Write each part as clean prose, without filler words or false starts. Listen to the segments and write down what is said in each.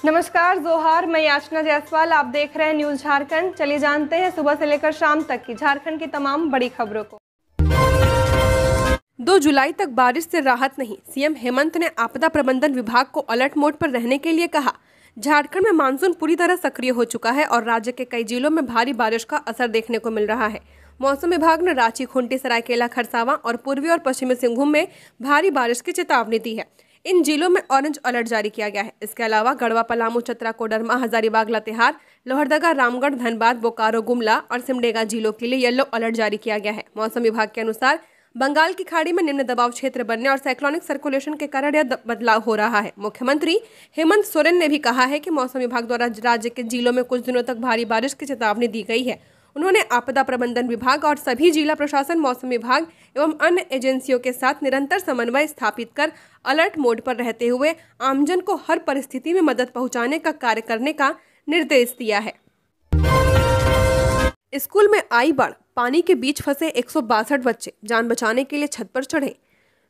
नमस्कार, जोहार। मैं याचना जायसवाल, आप देख रहे हैं न्यूज झारखंड। चलिए जानते हैं सुबह से लेकर शाम तक की झारखंड की तमाम बड़ी खबरों को। 2 जुलाई तक बारिश से राहत नहीं, सीएम हेमंत ने आपदा प्रबंधन विभाग को अलर्ट मोड पर रहने के लिए कहा। झारखंड में मानसून पूरी तरह सक्रिय हो चुका है और राज्य के कई जिलों में भारी बारिश का असर देखने को मिल रहा है। मौसम विभाग ने रांची, खूंटी, सरायकेला, खरसावां और पूर्वी और पश्चिमी सिंहभूम में भारी बारिश की चेतावनी दी है। इन जिलों में ऑरेंज अलर्ट जारी किया गया है। इसके अलावा गढ़वा, पलामू, चतरा, कोडरमा, हजारीबाग, लातेहार, लोहरदगा, रामगढ़, धनबाद, बोकारो, गुमला और सिमडेगा जिलों के लिए येलो अलर्ट जारी किया गया है। मौसम विभाग के अनुसार बंगाल की खाड़ी में निम्न दबाव क्षेत्र बनने और साइक्लोनिक सर्कुलेशन के कारण यह बदलाव हो रहा है। मुख्यमंत्री हेमंत सोरेन ने भी कहा है कि मौसम विभाग द्वारा राज्य के जिलों में कुछ दिनों तक भारी बारिश की चेतावनी दी गई है। उन्होंने आपदा प्रबंधन विभाग और सभी जिला प्रशासन, मौसम विभाग एवं अन्य एजेंसियों के साथ निरंतर समन्वय स्थापित कर अलर्ट मोड पर रहते हुए आमजन को हर परिस्थिति में मदद पहुंचाने का कार्य करने का निर्देश दिया है। स्कूल में आई बाढ़, पानी के बीच फंसे 162 बच्चे जान बचाने के लिए छत पर चढ़े।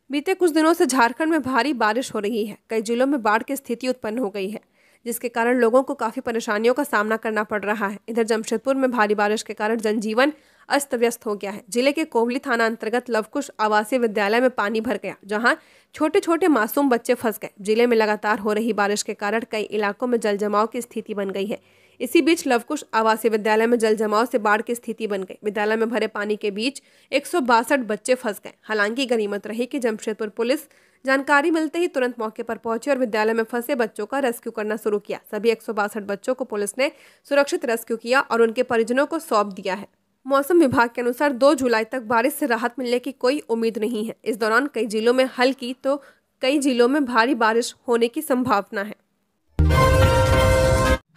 बीते कुछ दिनों से झारखंड में भारी बारिश हो रही है। कई जिलों में बाढ़ की स्थिति उत्पन्न हो गई है, जिसके कारण लोगों को काफी परेशानियों का सामना करना पड़ रहा है। इधर जमशेदपुर में भारी बारिश के कारण जनजीवन अस्त व्यस्त हो गया है। जिले के कोवली थाना अंतर्गत लवकुश आवासीय विद्यालय में पानी भर गया, जहां छोटे छोटे मासूम बच्चे फंस गए। जिले में लगातार हो रही बारिश के कारण कई इलाकों में जल जमाव की स्थिति बन गई है। इसी बीच लवकुश आवासीय विद्यालय में जल जमाव से बाढ़ की स्थिति बन गई। विद्यालय में भरे पानी के बीच 162 बच्चे फंस गए। हालांकि गनीमत रही कि जमशेदपुर पुलिस जानकारी मिलते ही तुरंत मौके पर पहुंची और विद्यालय में फंसे बच्चों का रेस्क्यू करना शुरू किया। सभी 162 बच्चों को पुलिस ने सुरक्षित रेस्क्यू किया और उनके परिजनों को सौंप दिया है। मौसम विभाग के अनुसार 2 जुलाई तक बारिश से राहत मिलने की कोई उम्मीद नहीं है। इस दौरान कई जिलों में हल्की तो कई जिलों में भारी बारिश होने की संभावना है।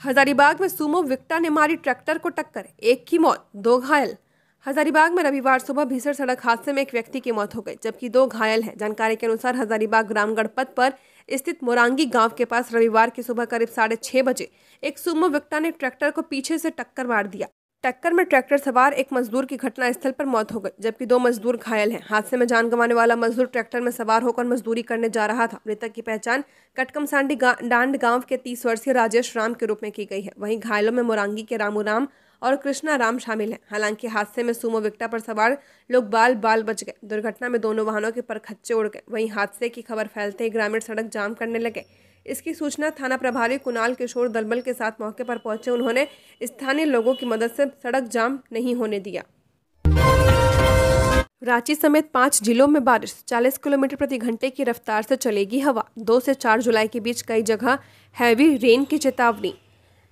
हजारीबाग में सुमो विक्टा ने मारी ट्रैक्टर को टक्कर, एक की मौत, 2 घायल। हजारीबाग में रविवार सुबह भीषण सड़क हादसे में एक व्यक्ति की मौत हो गई, जबकि 2 घायल हैं। जानकारी के अनुसार हजारीबाग रामगढ़ पथ पर स्थित मोरांगी गांव के पास रविवार की सुबह करीब 6:30 बजे एक सुमो विक्टा ने ट्रैक्टर को पीछे से टक्कर मार दिया। टक्कर में ट्रैक्टर सवार एक मजदूर की घटनास्थल पर मौत हो गई, जबकि 2 मजदूर घायल हैं। हादसे में जान गंवाने वाला मजदूर ट्रैक्टर में सवार होकर मजदूरी करने जा रहा था। मृतक की पहचान कटकमसांडी डांड गांव के 30 वर्षीय राजेश राम के रूप में की गई है। वहीं घायलों में मोरांगी के रामू राम और कृष्णा राम शामिल हैं। हालांकि हादसे में सुमो विक्टा पर सवार लोग बाल बच गए। दुर्घटना में दोनों वाहनों के परखच्चे उड़ गए। वहीं हादसे की खबर फैलते ही ग्रामीण सड़क जाम करने लगे। इसकी सूचना थाना प्रभारी कुणाल किशोर दलबल के साथ मौके पर पहुंचे। उन्होंने स्थानीय लोगों की मदद से सड़क जाम नहीं होने दिया। रांची समेत 5 जिलों में बारिश, 40 किलोमीटर प्रति घंटे की रफ्तार से चलेगी हवा। 2 से 4 जुलाई के बीच कई जगह हैवी रेन की चेतावनी।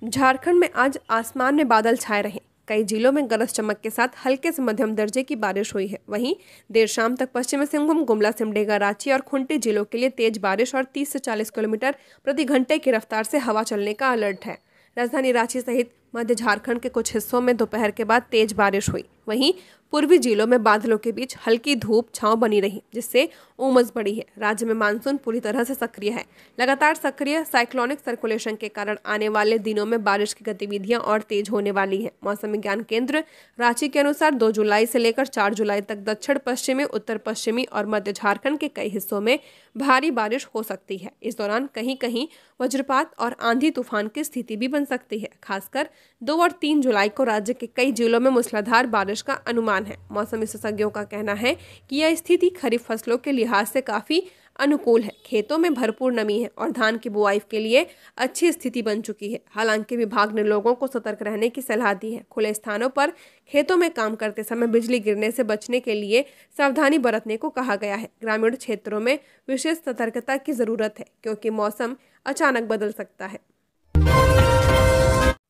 झारखंड में आज आसमान में बादल छाए रहे। कई जिलों में गरज चमक के साथ हल्के से मध्यम दर्जे की बारिश हुई है। वहीं देर शाम तक पश्चिमी सिंहभूम, गुमला, सिमडेगा, रांची और खूंटी जिलों के लिए तेज बारिश और 30 से 40 किलोमीटर प्रति घंटे की रफ्तार से हवा चलने का अलर्ट है। राजधानी रांची सहित मध्य झारखंड के कुछ हिस्सों में दोपहर के बाद तेज बारिश हुई। वहीं पूर्वी जिलों में बादलों के बीच हल्की धूप छांव बनी रही, जिससे उमस बढ़ी है। राज्य में मानसून पूरी तरह से सक्रिय है। लगातार सक्रिय साइक्लोनिक सर्कुलेशन के कारण आने वाले दिनों में बारिश की गतिविधियां और तेज होने वाली हैं। मौसम विज्ञान केंद्र रांची के अनुसार 2 जुलाई से लेकर 4 जुलाई तक दक्षिण पश्चिमी, उत्तर पश्चिमी और मध्य झारखंड के कई हिस्सों में भारी बारिश हो सकती है। इस दौरान कहीं कहीं वज्रपात और आंधी तूफान की स्थिति भी बन सकती है। खासकर 2 और 3 जुलाई को राज्य के कई जिलों में मूसलाधार बारिश का अनुमान है। मौसम विशेषज्ञों का कहना है कि यह स्थिति खरीफ फसलों के लिहाज से काफी अनुकूल है। खेतों में भरपूर नमी है और धान की बुआई के लिए अच्छी स्थिति बन चुकी है। हालांकि विभाग ने लोगों को सतर्क रहने की सलाह दी है। खुले स्थानों पर खेतों में काम करते समय बिजली गिरने से बचने के लिए सावधानी बरतने को कहा गया है। ग्रामीण क्षेत्रों में विशेष सतर्कता की जरूरत है, क्योंकि मौसम अचानक बदल सकता है।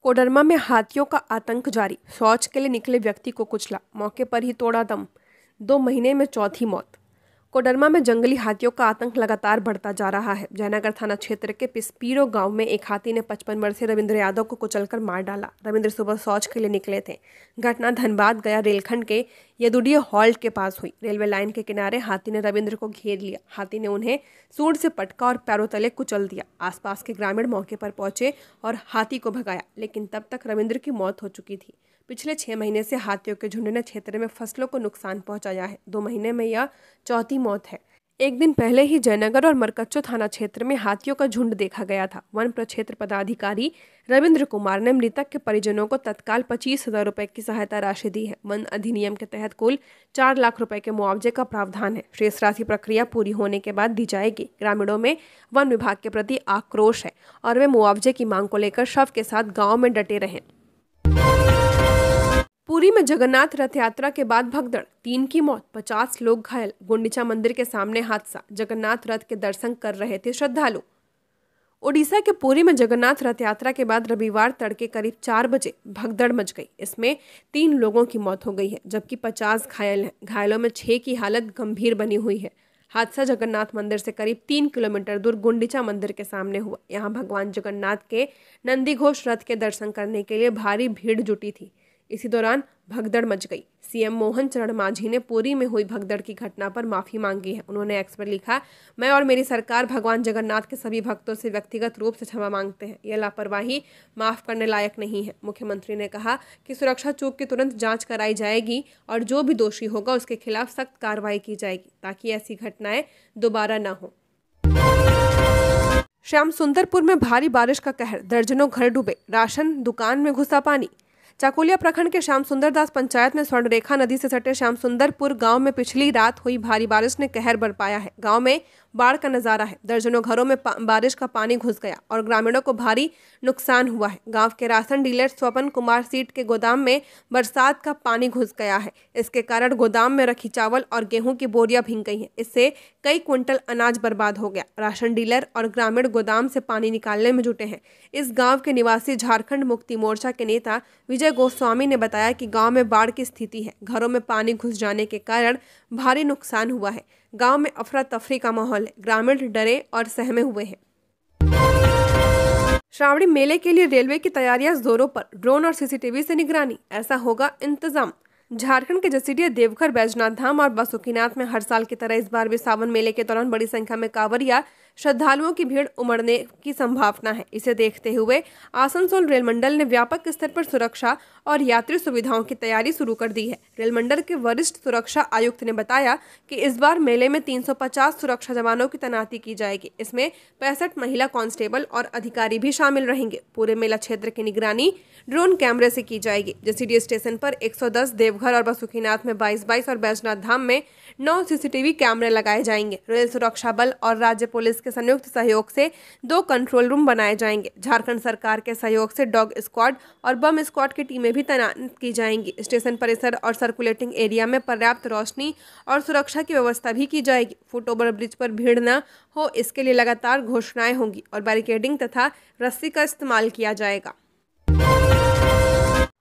कोडरमा में हाथियों का आतंक जारी, शौच के लिए निकले व्यक्ति को कुचला, मौके पर ही तोड़ा दम, 2 महीने में चौथी मौत। कोडरमा में जंगली हाथियों का आतंक लगातार बढ़ता जा रहा है। जयनगर थाना क्षेत्र के पिस्पीरो गांव में एक हाथी ने 55 वर्षीय रविंद्र यादव को कुचलकर मार डाला। रविंद्र सुबह शौच के लिए निकले थे। घटना धनबाद गया रेलखंड के यदुडीय हॉल्ट के पास हुई। रेलवे लाइन के किनारे हाथी ने रविंद्र को घेर लिया। हाथी ने उन्हें सूंड से पटका और पैरों तले कुचल दिया। आसपास के ग्रामीण मौके पर पहुंचे और हाथी को भगाया, लेकिन तब तक रविंद्र की मौत हो चुकी थी। पिछले 6 महीने से हाथियों के झुंड ने क्षेत्र में फसलों को नुकसान पहुंचाया है। 2 महीने में यह चौथी मौत है। एक दिन पहले ही जयनगर और मरकच्चो थाना क्षेत्र में हाथियों का झुंड देखा गया था। वन प्रक्षेत्र पदाधिकारी रविंद्र कुमार ने मृतक के परिजनों को तत्काल 25,000 रुपए की सहायता राशि दी है। वन अधिनियम के तहत कुल 4 लाख रुपए के मुआवजे का प्रावधान है। शेष राशि प्रक्रिया पूरी होने के बाद दी जाएगी। ग्रामीणों में वन विभाग के प्रति आक्रोश है और वे मुआवजे की मांग को लेकर शव के साथ गाँव में डटे रहे। पुरी में जगन्नाथ रथ यात्रा के बाद भगदड़, 3 की मौत, 50 लोग घायल। गुंडीचा मंदिर के सामने हादसा, जगन्नाथ रथ के दर्शन कर रहे थे श्रद्धालु। ओडिशा के पुरी में जगन्नाथ रथ यात्रा के बाद रविवार तड़के करीब 4 बजे भगदड़ मच गई। इसमें 3 लोगों की मौत हो गई है जबकि 50 घायल हैं। घायलों में 6 की हालत गंभीर बनी हुई है। हादसा जगन्नाथ मंदिर से करीब 3 किलोमीटर दूर गुंडीचा मंदिर के सामने हुआ। यहाँ भगवान जगन्नाथ के नंदीघोष रथ के दर्शन करने के लिए भारी भीड़ जुटी थी। इसी दौरान भगदड़ मच गई। सीएम मोहन चरण मांझी ने पुरी में हुई भगदड़ की घटना पर माफी मांगी है। उन्होंने एक्स पर लिखा, मैं और मेरी सरकार भगवान जगन्नाथ के सभी भक्तों से व्यक्तिगत रूप से क्षमा मांगते हैं। यह लापरवाही माफ करने लायक नहीं है। मुख्यमंत्री ने कहा कि सुरक्षा चूक की तुरंत जांच कराई जाएगी और जो भी दोषी होगा उसके खिलाफ सख्त कार्रवाई की जाएगी ताकि ऐसी घटनाएं दोबारा न हो। श्याम सुंदरपुर में भारी बारिश का कहर, दर्जनों घर डूबे, राशन दुकान में घुसा पानी। चाकुलिया प्रखंड के श्याम सुंदर दास पंचायत में स्वर्णरेखा नदी से सटे श्याम सुंदरपुर गांव में पिछली रात हुई भारी बारिश ने कहर बरपाया है। गांव में बाढ़ का नजारा है। दर्जनों घरों में बारिश का पानी घुस गया और ग्रामीणों को भारी नुकसान हुआ है। गांव के राशन डीलर स्वपन कुमार सीट के गोदाम में बरसात का पानी घुस गया है। इसके कारण गोदाम में रखी चावल और गेहूं की बोरियां भीग गई हैं। इससे कई क्विंटल अनाज बर्बाद हो गया। राशन डीलर और ग्रामीण गोदाम से पानी निकालने में जुटे हैं। इस गाँव के निवासी झारखंड मुक्ति मोर्चा के नेता विजय गोस्वामी ने बताया कि गांव में बाढ़ की स्थिति है। घरों में पानी घुस जाने के कारण भारी नुकसान हुआ है। गांव में अफरा तफरी का माहौल है। ग्रामीण डरे और सहमे हुए हैं। श्रावणी मेले के लिए रेलवे की तैयारियां जोरों पर, ड्रोन और सीसीटीवी से निगरानी, ऐसा होगा इंतजाम। झारखंड के जसीडीह, देवघर, बैजनाथ धाम और बासुकीनाथ में हर साल की तरह इस बार भी सावन मेले के दौरान बड़ी संख्या में कांवरिया श्रद्धालुओं की भीड़ उमड़ने की संभावना है। इसे देखते हुए आसनसोल रेल मंडल ने व्यापक स्तर पर सुरक्षा और यात्री सुविधाओं की तैयारी शुरू कर दी है। रेल मंडल के वरिष्ठ सुरक्षा आयुक्त ने बताया कि इस बार मेले में 350 सुरक्षा जवानों की तैनाती की जाएगी। इसमें 65 महिला कांस्टेबल और अधिकारी भी शामिल रहेंगे। पूरे मेला क्षेत्र की निगरानी ड्रोन कैमरे से की जाएगी। जसीडीह स्टेशन पर 110, देवघर और बासुकीनाथ में 22 और बैजनाथ धाम में 9 सीसीटीवी कैमरे लगाए जाएंगे। रेल सुरक्षा बल और राज्य पुलिस के संयुक्त सहयोग से 2 कंट्रोल रूम बनाए जाएंगे। झारखंड सरकार के सहयोग से डॉग स्क्वाड और बम स्क्वाड की टीमें भी तैनात की जाएंगी। स्टेशन परिसर और सर्कुलेटिंग एरिया में पर्याप्त रोशनी और सुरक्षा की व्यवस्था भी की जाएगी। फुट ओवर ब्रिज पर भीड़ न हो, इसके लिए लगातार घोषणाएं होंगी और बैरिकेडिंग तथा रस्सी का इस्तेमाल किया जाएगा।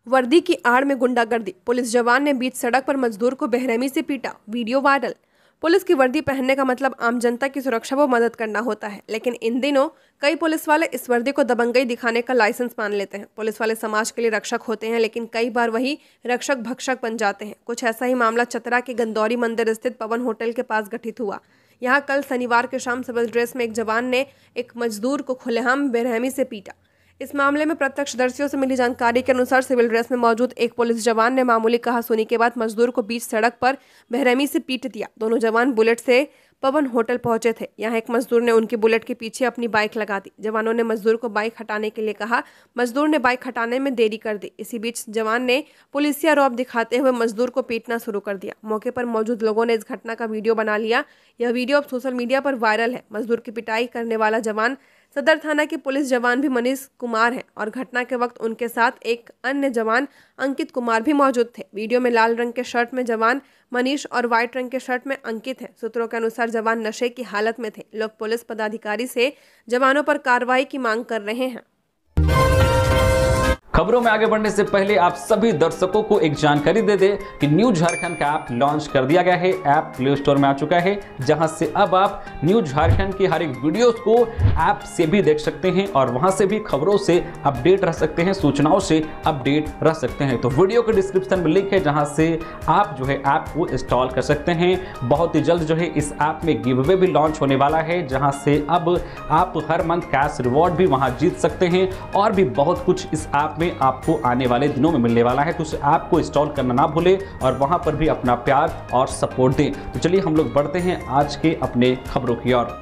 वर्दी की आड़ में गुंडागर्दी, पुलिस जवान ने बीच सड़क पर मजदूर को बेरहमी से पीटा, वीडियो वायरल। पुलिस की वर्दी पहनने का मतलब आम जनता की सुरक्षा व मदद करना होता है, लेकिन इन दिनों कई पुलिस वाले इस वर्दी को दबंगई दिखाने का लाइसेंस मान लेते हैं। पुलिस वाले समाज के लिए रक्षक होते हैं, लेकिन कई बार वही रक्षक भक्षक बन जाते हैं। कुछ ऐसा ही मामला चतरा के गंदौरी मंदिर स्थित पवन होटल के पास घटित हुआ। यहाँ कल शनिवार की शाम सिविल ड्रेस में एक जवान ने एक मजदूर को खुलेआम बेरहमी से पीटा। इस मामले में प्रत्यक्षदर्शियों से मिली जानकारी के अनुसार सिविल ड्रेस में मौजूद एक पुलिस जवान ने मामूली कहासुनी के बाद मजदूर को बीच सड़क पर बेरहमी से पीट दिया। दोनों जवान बुलेट से पवन होटल पहुंचे थे। यहाँ एक मजदूर ने उनकी बुलेट के पीछे अपनी बाइक लगा दी। जवानों ने मजदूर को बाइक हटाने के लिए कहा। मजदूर ने बाइक हटाने में देरी कर दी। इसी बीच जवान ने पुलिसिया रौब दिखाते हुए मजदूर को पीटना शुरू कर दिया। मौके पर मौजूद लोगों ने इस घटना का वीडियो बना लिया। यह वीडियो अब सोशल मीडिया पर वायरल है। मजदूर की पिटाई करने वाला जवान सदर थाना के पुलिस जवान भी मनीष कुमार हैं और घटना के वक्त उनके साथ एक अन्य जवान अंकित कुमार भी मौजूद थे। वीडियो में लाल रंग के शर्ट में जवान मनीष और व्हाइट रंग के शर्ट में अंकित है। सूत्रों के अनुसार जवान नशे की हालत में थे। लोग पुलिस पदाधिकारी से जवानों पर कार्रवाई की मांग कर रहे हैं। खबरों में आगे बढ़ने से पहले आप सभी दर्शकों को एक जानकारी दे दें कि न्यूज झारखंड का ऐप लॉन्च कर दिया गया है। ऐप प्ले स्टोर में आ चुका है, जहां से अब आप न्यूज झारखंड की हर एक वीडियोस को ऐप से भी देख सकते हैं और वहां से भी खबरों से अपडेट रह सकते हैं, सूचनाओं से अपडेट रह सकते हैं। तो वीडियो के डिस्क्रिप्शन में लिंक है, जहां से आप जो है ऐप को इंस्टॉल कर सकते हैं। बहुत ही जल्द जो है इस ऐप में गिव अवे भी लॉन्च होने वाला है, जहां से अब आप हर मंथ कैश रिवॉर्ड भी वहां जीत सकते हैं और भी बहुत कुछ इस ऐप में में आपको आने वाले दिनों में मिलने वाला है, तो उस ऐप को इंस्टॉल करना ना भूलें और वहां पर भी अपना प्यार और सपोर्ट दें। तो चलिए हम लोग बढ़ते हैं आज के अपने खबरों की ओर।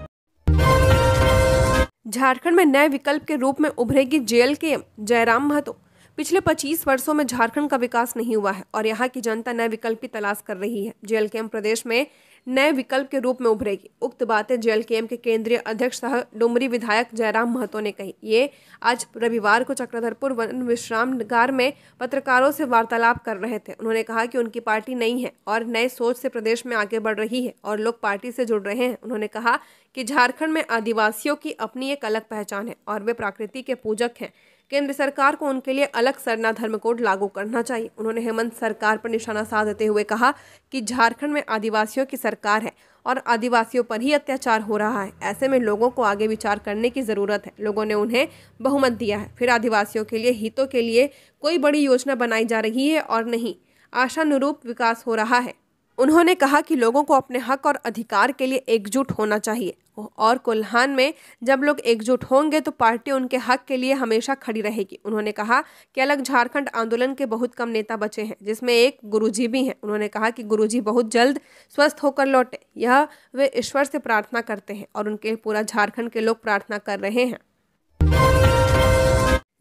झारखंड में नए विकल्प के रूप में उभरेगी जेएलकेएम, जयराम महतो। पिछले 25 वर्षों में झारखंड का विकास नहीं हुआ है और यहाँ की जनता नए विकल्प की तलाश कर रही है। जेएलकेएम प्रदेश में नए विकल्प के रूप में उभरेगी। उक्त बातें जेएलकेएम के केंद्रीय अध्यक्ष सह डुमरी विधायक जयराम महतो ने कही। ये आज रविवार को चक्रधरपुर वन विश्रामगार में पत्रकारों से वार्तालाप कर रहे थे। उन्होंने कहा कि उनकी पार्टी नई है और नए सोच से प्रदेश में आगे बढ़ रही है और लोग पार्टी से जुड़ रहे हैं। उन्होंने कहा कि झारखंड में आदिवासियों की अपनी एक अलग पहचान है और वे प्रकृति के पूजक हैं। केंद्र सरकार को उनके लिए अलग सरना धर्म कोड लागू करना चाहिए। उन्होंने हेमंत सरकार पर निशाना साधते हुए कहा कि झारखंड में आदिवासियों की सरकार है और आदिवासियों पर ही अत्याचार हो रहा है। ऐसे में लोगों को आगे विचार करने की जरूरत है। लोगों ने उन्हें बहुमत दिया है, फिर आदिवासियों के लिए हितों के लिए कोई बड़ी योजना बनाई जा रही है और नहीं आशानुरूप विकास हो रहा है। उन्होंने कहा कि लोगों को अपने हक और अधिकार के लिए एकजुट होना चाहिए और कोल्हान में जब लोग एकजुट होंगे तो पार्टी उनके हक के लिए हमेशा खड़ी रहेगी। उन्होंने कहा कि अलग झारखंड आंदोलन के बहुत कम नेता बचे हैं, जिसमें एक गुरुजी भी हैं। उन्होंने कहा कि गुरुजी बहुत जल्द स्वस्थ होकर लौटे, यह वे ईश्वर से प्रार्थना करते हैं और उनके पूरा झारखंड के लोग प्रार्थना कर रहे हैं।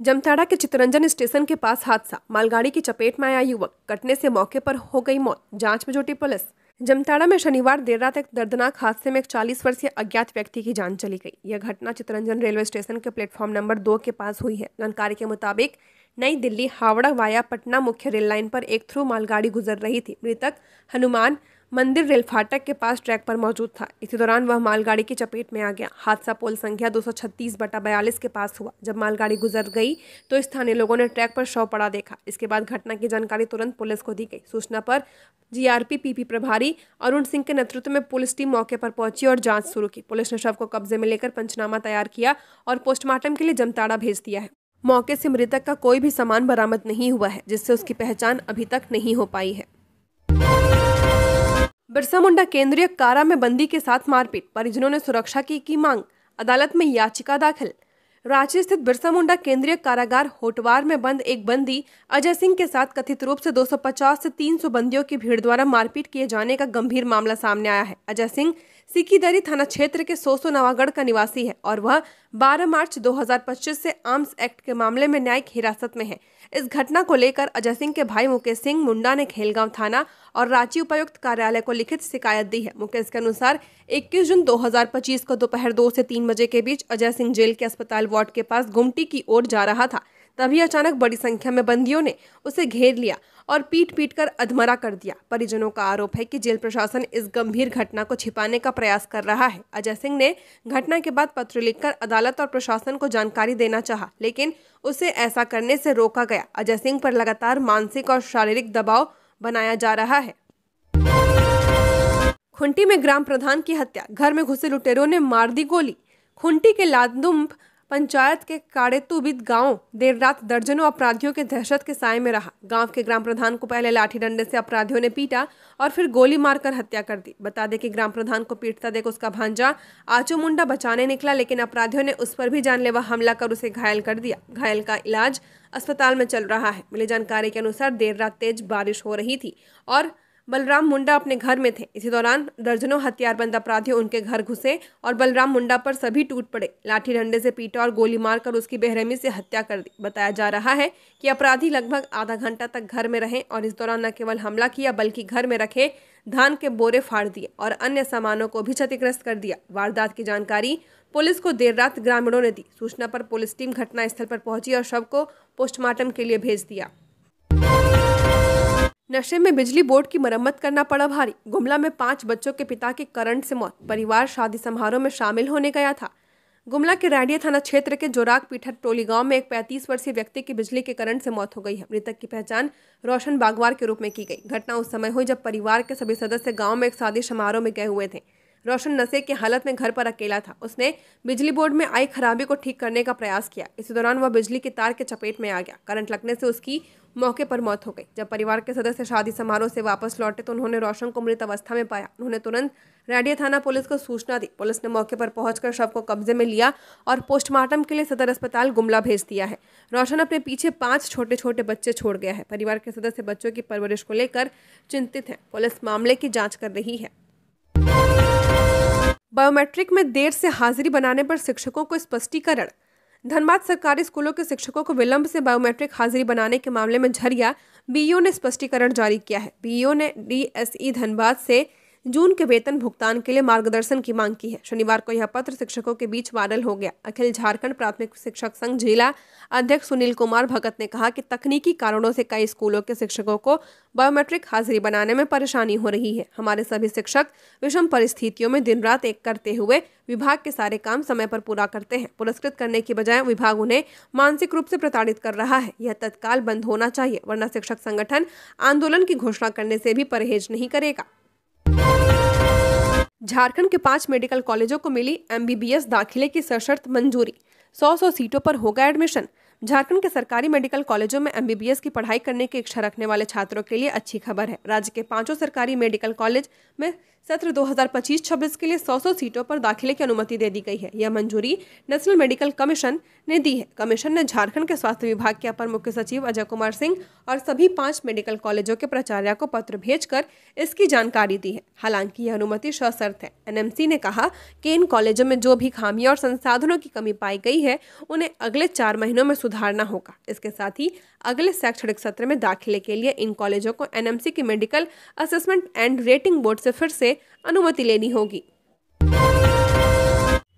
जमताड़ा के चितरंजन स्टेशन के पास हादसा, मालगाड़ी की चपेट में आया युवक, कटने से मौके पर हो गई मौत, जांच में जुटी पुलिस। जमताड़ा में शनिवार देर रात एक दर्दनाक हादसे में एक 40 वर्षीय अज्ञात व्यक्ति की जान चली गई। यह घटना चितरंजन रेलवे स्टेशन के प्लेटफॉर्म नंबर 2 के पास हुई है। जानकारी के मुताबिक नई दिल्ली हावड़ा वाया पटना मुख्य रेल लाइन पर एक थ्रू मालगाड़ी गुजर रही थी। मृतक हनुमान मंदिर रेल फाटक के पास ट्रैक पर मौजूद था। इसी दौरान वह मालगाड़ी की चपेट में आ गया। हादसा पोल संख्या 236/42 के पास हुआ। जब मालगाड़ी गुजर गई तो स्थानीय लोगों ने ट्रैक पर शव पड़ा देखा। इसके बाद घटना की जानकारी तुरंत पुलिस को दी गई। सूचना पर जीआरपी पीपी प्रभारी अरुण सिंह के नेतृत्व में पुलिस टीम मौके पर पहुंची और जांच शुरू की। पुलिस ने शव को कब्जे में लेकर पंचनामा तैयार किया और पोस्टमार्टम के लिए जमताड़ा भेज दिया है। मौके से मृतक का कोई भी सामान बरामद नहीं हुआ है, जिससे उसकी पहचान अभी तक नहीं हो पाई है। बिरसा मुंडा केंद्रीय कारा में बंदी के साथ मारपीट, परिजनों ने सुरक्षा की मांग, अदालत में याचिका दाखिल। रांची स्थित बिरसा मुंडा केंद्रीय कारागार होटवार में बंद एक बंदी अजय सिंह के साथ कथित रूप से 250 से 300 बंदियों की भीड़ द्वारा मारपीट किए जाने का गंभीर मामला सामने आया है। अजय सिंह सिकीदरी थाना क्षेत्र के सोसो नवागढ़ का निवासी है और वह 12 मार्च 2025 से आर्म्स एक्ट के मामले में न्यायिक हिरासत में है। इस घटना को लेकर अजय सिंह के भाई मुकेश सिंह मुंडा ने खेलगांव थाना और रांची उपायुक्त कार्यालय को लिखित शिकायत दी है। मुकेश के अनुसार 21 जून 2025 को दोपहर 2 से 3 बजे के बीच अजय सिंह जेल के अस्पताल वार्ड के पास गुमटी की ओर जा रहा था। तभी अचानक बड़ी संख्या में बंदियों ने उसे घेर लिया और पीट कर अधमरा कर दिया। परिजनों का आरोप है कि जेल प्रशासन इस गंभीर घटना को छिपाने का प्रयास कर रहा है। अजय सिंह ने घटना के बाद पत्र लिखकर अदालत और प्रशासन को जानकारी देना चाहा, लेकिन उसे ऐसा करने से रोका गया। अजय सिंह पर लगातार मानसिक और शारीरिक दबाव बनाया जा रहा है। खुंटी में ग्राम प्रधान की हत्या, घर में घुसे लुटेरों ने मार दी गोली। खुंटी के लादुम्ब पंचायत के काड़ेतुबिद गांव देर रात दर्जनों अपराधियों के दहशत के साए में रहा। गांव के ग्राम प्रधान को पहले लाठी डंडे से अपराधियों ने पीटा और फिर गोली मारकर हत्या कर दी। बता दें कि ग्राम प्रधान को पीटता देख उसका भांजा आचू मुंडा बचाने निकला, लेकिन अपराधियों ने उस पर भी जानलेवा हमला कर उसे घायल कर दिया। घायल का इलाज अस्पताल में चल रहा है। मिली जानकारी के अनुसार देर रात तेज बारिश हो रही थी और बलराम मुंडा अपने घर में थे। इसी दौरान दर्जनों हथियारबंद अपराधी उनके घर घुसे और बलराम मुंडा पर सभी टूट पड़े। लाठी डंडे से पीटा और गोली मारकर उसकी बेरहमी से हत्या कर दी। बताया जा रहा है कि अपराधी लगभग आधा घंटा तक घर में रहे और इस दौरान न केवल हमला किया बल्कि घर में रखे धान के बोरे फाड़ दिए और अन्य सामानों को भी क्षतिग्रस्त कर दिया। वारदात की जानकारी पुलिस को देर रात ग्रामीणों ने दी। सूचना पर पुलिस टीम घटनास्थल पर पहुंची और शव को पोस्टमार्टम के लिए भेज दिया। नशे में बिजली बोर्ड की मरम्मत करना पड़ा भारी, गुमला में 5 बच्चों के पिता की करंट से मौत, परिवार शादी समारोह में शामिल होने गया था। गुमला के राडिया थाना क्षेत्र के जोराक पीठर टोली गांव में एक 35 वर्षीय व्यक्ति की बिजली के करंट से मौत हो गई है। मृतक की पहचान रोशन बागवार के रूप में की गई। घटना उस समय हुई जब परिवार के सभी सदस्य गांव में एक शादी समारोह में गए हुए थे। रोशन नशे की हालत में घर पर अकेला था। उसने बिजली बोर्ड में आई खराबी को ठीक करने का प्रयास किया। इसी दौरान वह बिजली के तार के चपेट में आ गया। करंट लगने से उसकी मौके पर मौत हो गई। जब परिवार के सदस्य शादी समारोह से वापस लौटे तो उन्होंने रोशन को मृत अवस्था में पाया। उन्होंने तुरंत राडिया थाना पुलिस को सूचना दी। पुलिस ने मौके पर पहुंचकर शव को कब्जे में लिया और पोस्टमार्टम के लिए सदर अस्पताल गुमला भेज दिया है। रोशन अपने पीछे 5 छोटे छोटे बच्चे छोड़ गया है। परिवार के सदस्य बच्चों की परवरिश को लेकर चिंतित हैं। पुलिस मामले की जांच कर रही है। बायोमेट्रिक में देर से हाजिरी बनाने पर शिक्षकों को स्पष्टीकरण। धनबाद सरकारी स्कूलों के शिक्षकों को विलंब से बायोमेट्रिक हाजिरी बनाने के मामले में झरिया बीईओ ने स्पष्टीकरण जारी किया है। बीईओ ने डीएसई धनबाद से जून के वेतन भुगतान के लिए मार्गदर्शन की मांग की है। शनिवार को यह पत्र शिक्षकों के बीच वायरल हो गया। अखिल झारखंड प्राथमिक शिक्षक संघ जिला अध्यक्ष सुनील कुमार भगत ने कहा कि तकनीकी कारणों से कई स्कूलों के शिक्षकों को बायोमेट्रिक हाजिरी बनाने में परेशानी हो रही है। हमारे सभी शिक्षक विषम परिस्थितियों में दिन रात एक करते हुए विभाग के सारे काम समय पर पूरा करते हैं। पुरस्कृत करने की बजाय विभाग उन्हें मानसिक रूप से प्रताड़ित कर रहा है। यह तत्काल बंद होना चाहिए, वरना शिक्षक संगठन आंदोलन की घोषणा करने से भी परहेज नहीं करेगा। झारखंड के 5 मेडिकल कॉलेजों को मिली एमबीबीएस दाखिले की सशर्त मंजूरी। 100 सीटों पर होगा एडमिशन। झारखंड के सरकारी मेडिकल कॉलेजों में एमबीबीएस की पढ़ाई करने की इच्छा रखने वाले छात्रों के लिए अच्छी खबर है। राज्य के 5 सरकारी मेडिकल कॉलेज में सत्र 2025-26 के लिए 100 सीटों पर दाखिले की अनुमति दे दी गई है। यह मंजूरी नेशनल मेडिकल कमीशन ने दी है। कमीशन ने झारखंड के स्वास्थ्य विभाग के अपर मुख्य सचिव अजय कुमार सिंह और सभी 5 मेडिकल कॉलेजों के प्राचार्य को पत्र भेजकर इसकी जानकारी दी है। हालांकि यह अनुमति सशर्त है। एनएमसी ने कहा कि इन कॉलेजों में जो भी खामियां और संसाधनों की कमी पाई गई है उन्हें अगले 4 महीनों में सुधारना होगा। इसके साथ ही अगले शैक्षणिक सत्र में दाखिले के लिए इन कॉलेजों को एनएमसी की medical assessment and rating board से फिर से अनुमति लेनी होगी।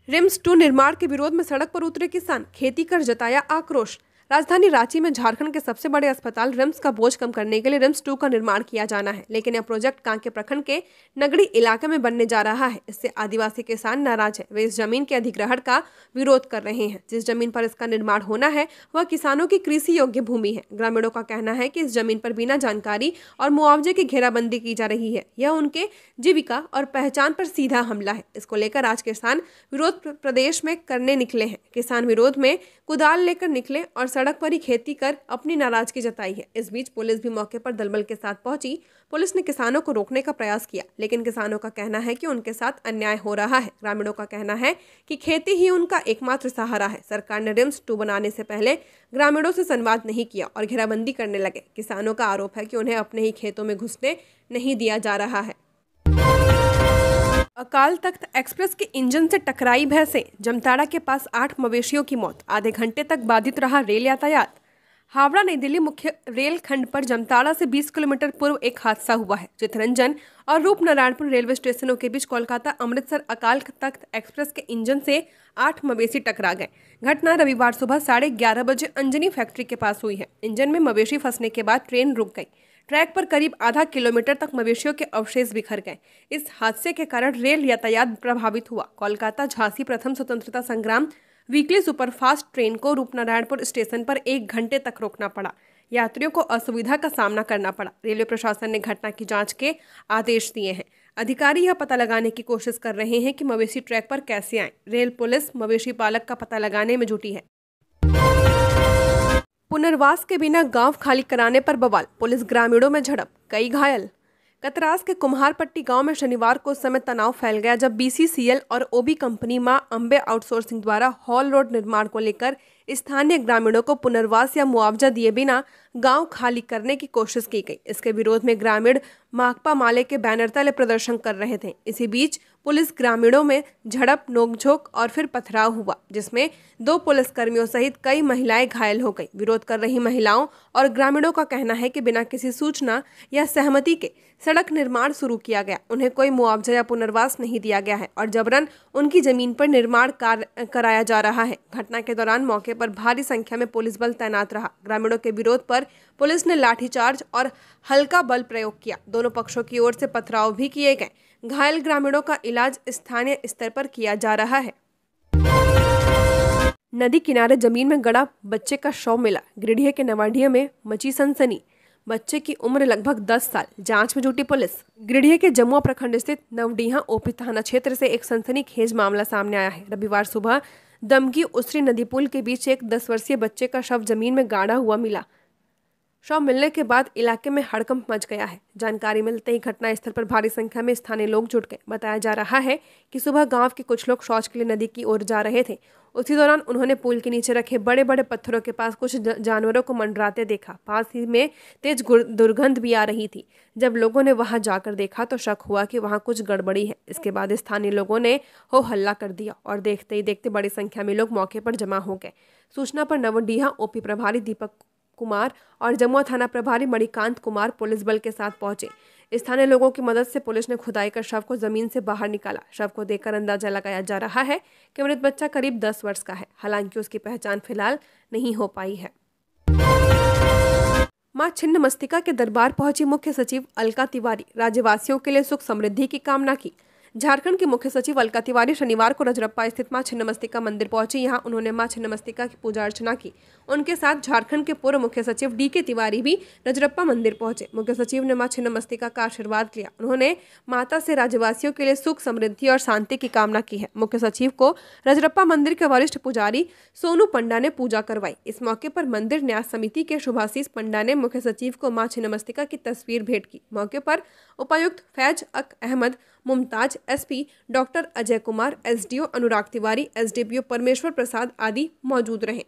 रिम्स 2 निर्माण के विरोध में सड़क पर उतरे किसान, खेती कर जताया आक्रोश। राजधानी रांची में झारखंड के सबसे बड़े अस्पताल रिम्स का बोझ कम करने के लिए रिम्स 2 का निर्माण किया जाना है, लेकिन यह प्रोजेक्ट कांके प्रखंड के नगड़ी इलाके में बनने जा रहा है। इससे आदिवासी किसान नाराज है। वे इस जमीन के अधिग्रहण का विरोध कर रहे हैं। जिस जमीन पर इसका निर्माण होना है वह किसानों की कृषि योग्य भूमि है। ग्रामीणों का कहना है कि इस जमीन पर बिना जानकारी और मुआवजे की घेराबंदी की जा रही है। यह उनके जीविका और पहचान पर सीधा हमला है। इसको लेकर आज किसान विरोध प्रदेश में करने निकले हैं। किसान विरोध में कुदाल लेकर निकले और सड़क पर ही खेती कर अपनी नाराजगी जताई है। इस बीच पुलिस भी मौके पर दलबल के साथ पहुंची। पुलिस ने किसानों को रोकने का प्रयास किया, लेकिन किसानों का कहना है कि उनके साथ अन्याय हो रहा है। ग्रामीणों का कहना है कि खेती ही उनका एकमात्र सहारा है। सरकार ने रिम्स 2 बनाने से पहले ग्रामीणों से संवाद नहीं किया और घेराबंदी करने लगे। किसानों का आरोप है कि उन्हें अपने ही खेतों में घुसने नहीं दिया जा रहा है। अकाल तख्त एक्सप्रेस के इंजन से टकराई भैंसें, जमताड़ा के पास 8 मवेशियों की मौत। आधे घंटे तक बाधित रहा रेल यातायात। हावड़ा नई दिल्ली मुख्य रेल खंड पर जमताड़ा से 20 किलोमीटर पूर्व एक हादसा हुआ है। चितरंजन और रूपनारायणपुर रेलवे स्टेशनों के बीच कोलकाता अमृतसर अकाल तख्त एक्सप्रेस के इंजन से 8 मवेशी टकरा गए। घटना रविवार सुबह 11:30 बजे अंजनी फैक्ट्री के पास हुई है। इंजन में मवेशी फंसने के बाद ट्रेन रुक गई। ट्रैक पर करीब आधा किलोमीटर तक मवेशियों के अवशेष बिखर गए। इस हादसे के कारण रेल यातायात प्रभावित हुआ। कोलकाता झांसी प्रथम स्वतंत्रता संग्राम वीकली सुपरफास्ट ट्रेन को रूपनारायणपुर स्टेशन पर 1 घंटे तक रोकना पड़ा। यात्रियों को असुविधा का सामना करना पड़ा। रेलवे प्रशासन ने घटना की जांच के आदेश दिए हैं। अधिकारी यह पता लगाने की कोशिश कर रहे हैं कि मवेशी ट्रैक पर कैसे आए। रेल पुलिस मवेशी पालक का पता लगाने में जुटी है। पुनर्वास के बिना गांव खाली कराने पर बवाल, पुलिस ग्रामीणों में झड़प, कई घायल। कतरास के कुम्हारपट्टी गांव में शनिवार को उस समय तनाव फैल गया जब बीसीसीएल और ओबी कंपनी मां अंबे आउटसोर्सिंग द्वारा हॉल रोड निर्माण को लेकर स्थानीय ग्रामीणों को पुनर्वास या मुआवजा दिए बिना गांव खाली करने की कोशिश की गई। इसके विरोध में ग्रामीण माकपा माले के बैनर तले प्रदर्शन कर रहे थे। इसी बीच पुलिस ग्रामीणों में झड़प, नोकझोंक और फिर पथराव हुआ, जिसमें 2 पुलिसकर्मियों सहित कई महिलाएं घायल हो गई। विरोध कर रही महिलाओं और ग्रामीणों का कहना है कि बिना किसी सूचना या सहमति के सड़क निर्माण शुरू किया गया। उन्हें कोई मुआवजा या पुनर्वास नहीं दिया गया है और जबरन उनकी जमीन पर निर्माण कार्य कराया जा रहा है। घटना के दौरान मौके पर भारी संख्या में पुलिस बल तैनात रहा। ग्रामीणों के विरोध पर पुलिस ने लाठीचार्ज और हल्का बल प्रयोग किया। दोनों पक्षों की ओर से पथराव भी किए गए। घायल ग्रामीणों का इलाज स्थानीय स्तर पर किया जा रहा है। नदी किनारे जमीन में गड़ा बच्चे का शव मिला। गिरिडीह के नवाडीह में मची सनसनी। बच्चे की उम्र लगभग 10 साल। जांच में जुटी पुलिस। गिरिडीह के जमुआ प्रखंड स्थित नवडीहा ओपी थाना क्षेत्र से एक सनसनीखेज मामला सामने आया है। रविवार सुबह दमगी उसरी नदी पुल के बीच एक 10 वर्षीय बच्चे का शव जमीन में गाड़ा हुआ मिला। शव मिलने के बाद इलाके में हड़कंप मच गया है। जानकारी मिलते ही घटनास्थल पर भारी संख्या में स्थानीय लोग जुट गए। बताया जा रहा है कि सुबह गांव के कुछ लोग शौच के लिए नदी की ओर जा रहे थे। उसी दौरान उन्होंने पुल के नीचे रखे बड़े बड़े पत्थरों के पास कुछ जानवरों को मंडराते देखा। पास ही में तेज दुर्गंध भी आ रही थी। जब लोगों ने वहां जाकर देखा तो शक हुआ कि वहां कुछ गड़बड़ी है। इसके बाद स्थानीय लोगों ने हो हल्ला कर दिया और देखते ही देखते बड़ी संख्या में लोग मौके पर जमा हो गए। सूचना पर नवडीहा ओपी प्रभारी दीपक कुमार और जमुआ थाना प्रभारी मणिकांत कुमार पुलिस बल के साथ पहुंचे। स्थानीय लोगों की मदद से पुलिस ने खुदाई कर शव को जमीन से बाहर निकाला। शव को देखकर अंदाजा लगाया जा रहा है कि मृत बच्चा करीब 10 वर्ष का है। हालांकि उसकी पहचान फिलहाल नहीं हो पाई है। मां छिन्नमस्तिका के दरबार पहुंची मुख्य सचिव अलका तिवारी। राज्यवासियों के लिए सुख समृद्धि की कामना की। झारखंड के मुख्य सचिव अलका तिवारी शनिवार को रजरप्पा स्थित मां छिन्नमस्तिका मंदिर पहुंची। यहां उन्होंने मां छिन्नमस्तिका की पूजा अर्चना की। उनके साथ झारखंड के पूर्व मुख्य सचिव डीके तिवारी भी रजरप्पा मंदिर पहुंचे। मुख्य सचिव ने मां छिन्नमस्तिका का आशीर्वाद लिया। उन्होंने माता से राज्यवासियों के लिए सुख समृद्धि और शांति की कामना की है। मुख्य सचिव को रजरप्पा मंदिर के वरिष्ठ पुजारी सोनू पंडा ने पूजा करवाई। इस मौके पर मंदिर न्यास समिति के शुभाशीष पंडा ने मुख्य सचिव को मां छिन्नमस्तिका की तस्वीर भेंट की। मौके पर उपायुक्त Faiz Aq Ahmad, Mumtaz, SP doctor Ajay Kumar, SDO Anurag Tiwari, SDPO Parmeshwar Prasad आदि मौजूद रहे।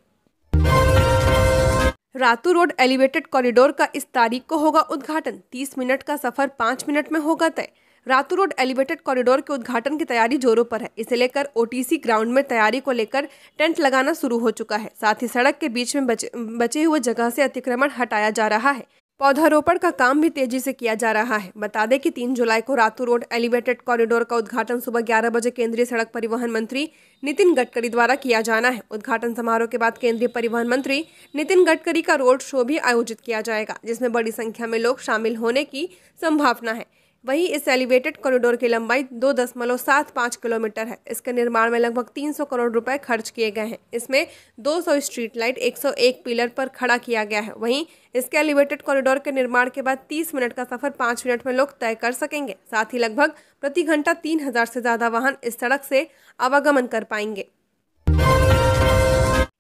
रातू रोड एलिवेटेड कॉरिडोर का इस तारीख को होगा उद्घाटन। 30 मिनट का सफर 5 मिनट में होगा तय। रातू रोड एलिवेटेड कॉरिडोर के उद्घाटन की तैयारी जोरों पर है। इसे लेकर ओटीसी ग्राउंड में तैयारी को लेकर टेंट लगाना शुरू हो चुका है। साथ ही सड़क के बीच में बचे हुए जगह से अतिक्रमण हटाया जा रहा है। पौधारोपण का काम भी तेजी से किया जा रहा है। बता दें कि 3 जुलाई को रातू रोड एलिवेटेड कॉरिडोर का उद्घाटन सुबह 11 बजे केंद्रीय सड़क परिवहन मंत्री नितिन गडकरी द्वारा किया जाना है। उद्घाटन समारोह के बाद केंद्रीय परिवहन मंत्री नितिन गडकरी का रोड शो भी आयोजित किया जाएगा, जिसमें बड़ी संख्या में लोग शामिल होने की संभावना है। वहीं इस एलिवेटेड कॉरिडोर की लंबाई 2.75 किलोमीटर है। इसके निर्माण में लगभग 300 करोड़ रुपए खर्च किए गए हैं। इसमें 200 स्ट्रीट लाइट 101 पिलर पर खड़ा किया गया है। वहीं इसके एलिवेटेड कॉरिडोर के निर्माण के बाद 30 मिनट का सफर 5 मिनट में लोग तय कर सकेंगे। साथ ही लगभग प्रति घंटा 3000 से ज्यादा वाहन इस सड़क से आवागमन कर पाएंगे।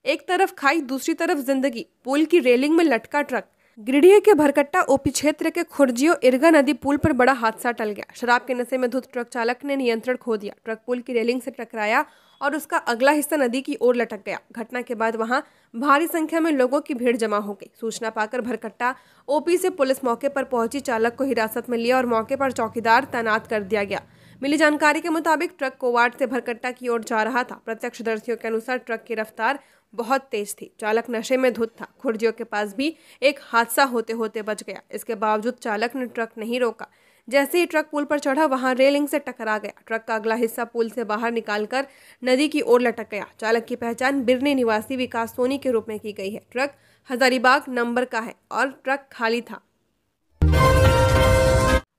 एक तरफ खाई दूसरी तरफ जिंदगी। पुल की रेलिंग में लटका ट्रक। गिरिडीह के भरकट्टा ओपी क्षेत्र के खुर्जियो इरगा नदी पुल पर बड़ा हादसा टल गया। शराब के नशे में धुत ट्रक चालक ने नियंत्रण खो दिया। ट्रक पुल की रेलिंग से टकराया और उसका अगला हिस्सा नदी की ओर लटक गया। घटना के बाद वहां भारी संख्या में लोगों की भीड़ जमा हो गई। सूचना पाकर भरकट्टा ओपी से पुलिस मौके पर पहुंची। चालक को हिरासत में लिया और मौके पर चौकीदार तैनात कर दिया गया। मिली जानकारी के मुताबिक ट्रक कोवाड़ से भरकट्टा की ओर जा रहा था। प्रत्यक्षदर्शियों के अनुसार ट्रक की रफ्तार बहुत तेज थी। चालक नशे में धुत था। खुर्जियों के पास भी एक हादसा होते होते बच गया। इसके बावजूद चालक ने ट्रक नहीं रोका। जैसे ही ट्रक पुल पर चढ़ा वहां रेलिंग से टकरा गया। ट्रक का अगला हिस्सा पुल से बाहर निकालकर नदी की ओर लटक गया। चालक की पहचान बिरनी निवासी विकास सोनी के रूप में की गई है। ट्रक हजारीबाग नंबर का है और ट्रक खाली था।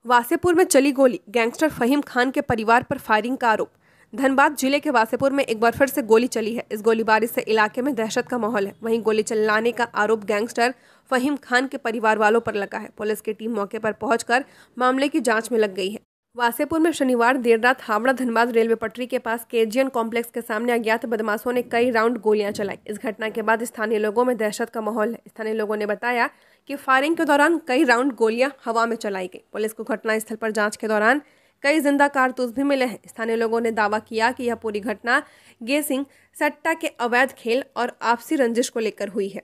वासेपुर में चली गोली। गैंगस्टर फहीम खान के परिवार पर फायरिंग का आरोप। धनबाद जिले के वासेपुर में एक बार फिर से गोली चली है। इस गोलीबारी से इलाके में दहशत का माहौल है। वहीं गोली चलाने का आरोप गैंगस्टर फहीम खान के परिवार वालों पर लगा है। पुलिस की टीम मौके पर पहुंचकर मामले की जांच में लग गई है। वासेपुर में शनिवार देर रात हावड़ा धनबाद रेलवे पटरी के पास केजीएन कॉम्प्लेक्स के सामने अज्ञात बदमाशों ने कई राउंड गोलियां चलाई। इस घटना के बाद स्थानीय लोगों में दहशत का माहौल है। स्थानीय लोगों ने बताया कि फायरिंग के दौरान कई राउंड गोलियां हवा में चलाई गई। पुलिस को घटनास्थल पर जांच के दौरान कई जिंदा कारतूस भी मिले हैं। स्थानीय लोगों ने दावा किया कि यह पूरी घटना गेसिंग, सट्टा के अवैध खेल और आपसी रंजिश को लेकर हुई है।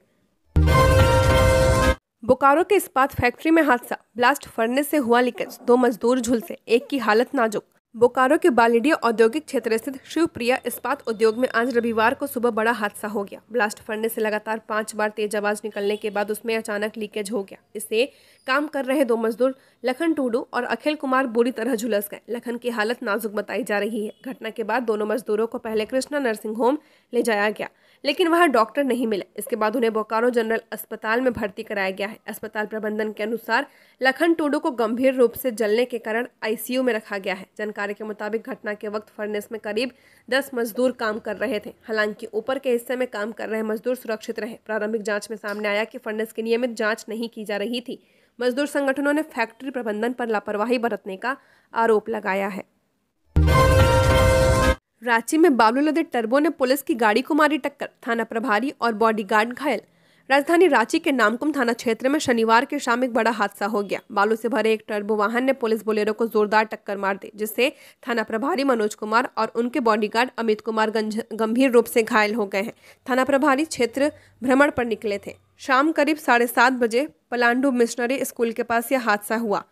बोकारो के इस्पात फैक्ट्री में हादसा। ब्लास्ट फर्नेस से हुआ लीकेज। 2 मजदूर झुलसे, एक की हालत नाजुक। बोकारो के बालिडिया औद्योगिक क्षेत्र स्थित शिवप्रिया इस्पात उद्योग में आज रविवार को सुबह बड़ा हादसा हो गया। ब्लास्ट फर्नेस से लगातार 5 बार तेज आवाज निकलने के बाद उसमें अचानक लीकेज हो गया। इससे काम कर रहे 2 मजदूर लखन टूडू और अखिल कुमार बुरी तरह झुलस गए। लखन की हालत नाजुक बताई जा रही है। घटना के बाद दोनों मजदूरों को पहले कृष्णा नर्सिंग होम ले जाया गया, लेकिन वहां डॉक्टर नहीं मिले। इसके बाद उन्हें बोकारो जनरल अस्पताल में भर्ती कराया गया है। अस्पताल प्रबंधन के अनुसार लखन टूडू को गंभीर रूप से जलने के कारण आईसीयू में रखा गया है। जानकारी के मुताबिक घटना के वक्त फर्नेस में करीब 10 मजदूर काम कर रहे थे। हालांकि ऊपर के हिस्से में काम कर रहे मजदूर सुरक्षित रहे। प्रारंभिक जांच में सामने आया कि फर्नेस की नियमित जांच नहीं की जा रही थी। मजदूर संगठनों ने फैक्ट्री प्रबंधन पर लापरवाही बरतने का आरोप लगाया है। रांची में बालू लदे टर्बो ने पुलिस की गाड़ी को मारी टक्कर, थाना प्रभारी और बॉडीगार्ड घायल। राजधानी रांची के नामकुम थाना क्षेत्र में शनिवार की शाम एक बड़ा हादसा हो गया। बालू से भरे एक टर्बो वाहन ने पुलिस बोलेरो को जोरदार टक्कर मार दी, जिससे थाना प्रभारी मनोज कुमार और उनके बॉडीगार्ड अमित कुमार गंभीर रूप से घायल हो गए हैं। थाना प्रभारी क्षेत्र भ्रमण पर निकले थे। शाम करीब 7:30 बजे पलांडू मिशनरी स्कूल के पास यह हादसा हुआ।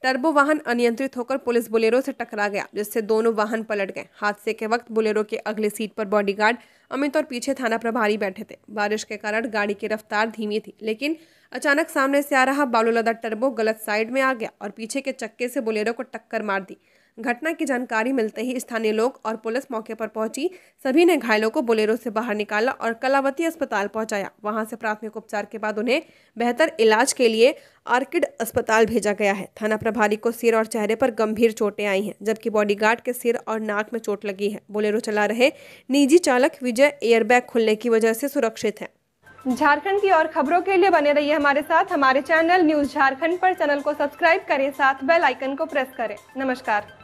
टर्बो वाहन अनियंत्रित होकर पुलिस बोलेरो से टकरा गया, जिससे दोनों वाहन पलट गए। हादसे के वक्त बोलेरो के अगले सीट पर बॉडीगार्ड अमित और पीछे थाना प्रभारी बैठे थे। बारिश के कारण गाड़ी की रफ्तार धीमी थी, लेकिन अचानक सामने से आ रहा बालू लदा टर्बो गलत साइड में आ गया और पीछे के चक्के से बोलेरो को टक्कर मार दी। घटना की जानकारी मिलते ही स्थानीय लोग और पुलिस मौके पर पहुंची। सभी ने घायलों को बोलेरो से बाहर निकाला और कलावती अस्पताल पहुंचाया। वहां से प्राथमिक उपचार के बाद उन्हें बेहतर इलाज के लिए आर्किड अस्पताल भेजा गया है। थाना प्रभारी को सिर और चेहरे पर गंभीर चोटें आई हैं, जबकि बॉडीगार्ड के सिर और नाक में चोट लगी है। बोलेरो चला रहे निजी चालक विजय एयरबैग खुलने की वजह से सुरक्षित है। झारखंड की और खबरों के लिए बने रहिए हमारे साथ। हमारे चैनल न्यूज झारखंड पर चैनल को सब्सक्राइब करें, साथ बेल आइकन को प्रेस करें। नमस्कार।